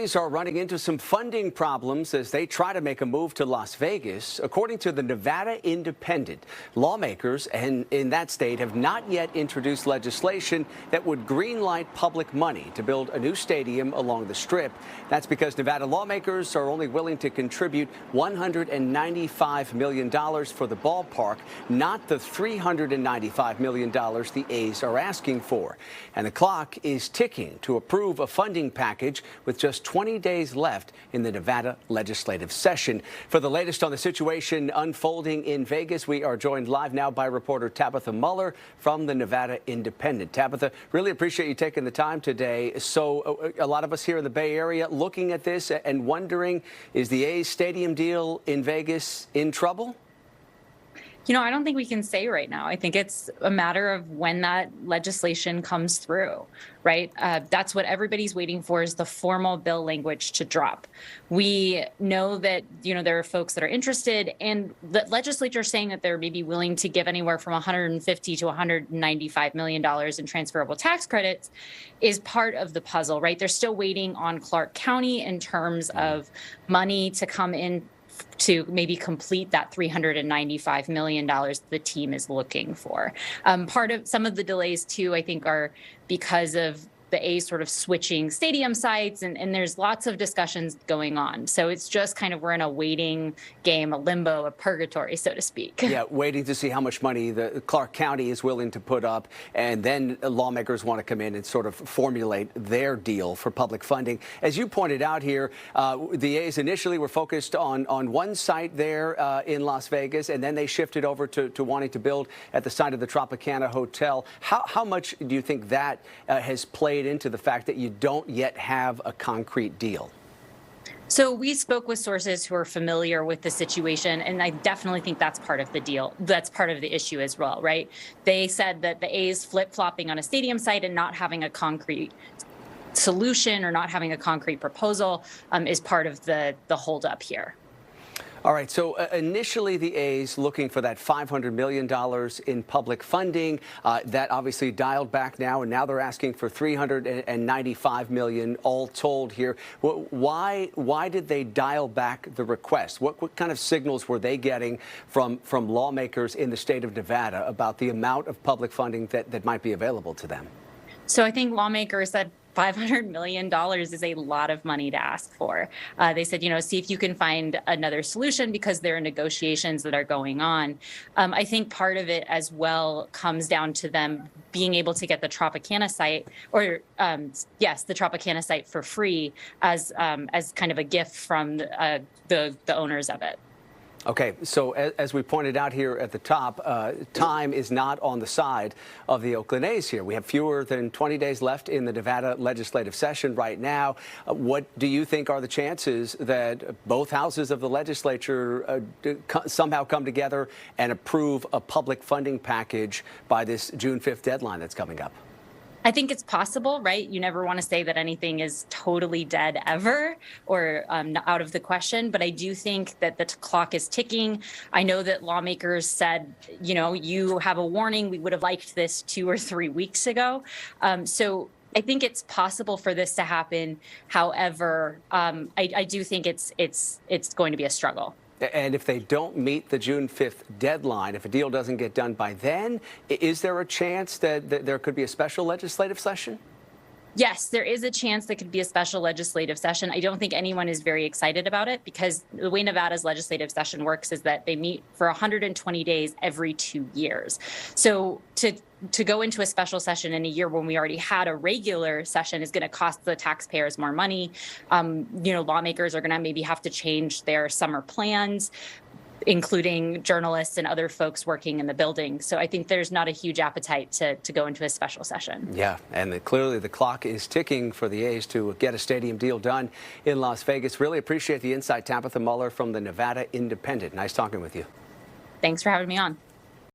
A's are running into some funding problems as they try to make a move to Las Vegas. According to the Nevada Independent, lawmakers in that state have not yet introduced legislation that would greenlight public money to build a new stadium along the Strip. That's because Nevada lawmakers are only willing to contribute $195 million for the ballpark, not the $395 million the A's are asking for. And the clock is ticking to approve a funding package with just 20 days left in the Nevada legislative session. For the latest on the situation unfolding in Vegas, we are joined live now by reporter Tabitha Muller from the Nevada Independent. Tabitha, really appreciate you taking the time today. So a lot of us here in the Bay Area looking at this and wondering, is the A's stadium deal in Vegas in trouble? You know, I don't think we can say right now. I think it's a matter of when that legislation comes through, right? That's what everybody's waiting for, is the formal bill language to drop. We know that, there are folks that are interested, and the legislature is saying that they're maybe willing to give anywhere from $150 to $195 million in transferable tax credits is part of the puzzle, right? They're still waiting on Clark County in terms of money to come in to maybe complete that $395 million the team is looking for. Part of some of the delays, too, I think, are because of the A's sort of switching stadium sites, and there's lots of discussions going on. So it's just kind of, we're in a waiting game, a limbo, a purgatory, so to speak. Yeah, waiting to see how much money the Clark County is willing to put up, and then lawmakers want to come in and sort of formulate their deal for public funding. As you pointed out here, the A's initially were focused on one site there in Las Vegas, and then they shifted over to wanting to build at the site of the Tropicana Hotel. How much do you think that has played into the fact that you don't yet have a concrete deal? So we spoke with sources who are familiar with the situation, and I definitely think that's part of the deal. That's part of the issue as well, right? They said that the A's flip-flopping on a stadium site and not having a concrete solution or not having a concrete proposal is part of the holdup here. All right, so initially the A's looking for that $500 million in public funding. That obviously dialed back now, and now they're asking for $395 million all told here. Why did they dial back the request? What kind of signals were they getting from lawmakers in the state of Nevada about the amount of public funding that might be available to them? So I think lawmakers said $500 million is a lot of money to ask for. They said, see if you can find another solution because there are negotiations that are going on. I think part of it as well comes down to them being able to get the Tropicana site, or the Tropicana site for free as kind of a gift from the owners of it. Okay, so as we pointed out here at the top, time is not on the side of the Oakland A's here. We have fewer than 20 days left in the Nevada legislative session right now. What do you think are the chances that both houses of the legislature somehow come together and approve a public funding package by this June 5th deadline that's coming up? I think it's possible, right? You never want to say that anything is totally dead ever or out of the question, but I do think that the clock is ticking. I know that lawmakers said, you have a warning. We would have liked this 2 or 3 weeks ago. So I think it's possible for this to happen. However, I do think it's going to be a struggle. And if they don't meet the June 5th deadline, if a deal doesn't get done by then, is there a chance that there could be a special legislative session? Yes, there is a chance there could be a special legislative session. I don't think anyone is very excited about it because the way Nevada's legislative session works is that they meet for 120 days every 2 years. So to go into a special session in a year when we already had a regular session is going to cost the taxpayers more money. Lawmakers are going to maybe have to change their summer plans, including journalists and other folks working in the building. So I think there's not a huge appetite to go into a special session. Yeah, and clearly the clock is ticking for the A's to get a stadium deal done in Las Vegas. Really appreciate the insight, Tabitha Muller from the Nevada Independent. Nice talking with you. Thanks for having me on.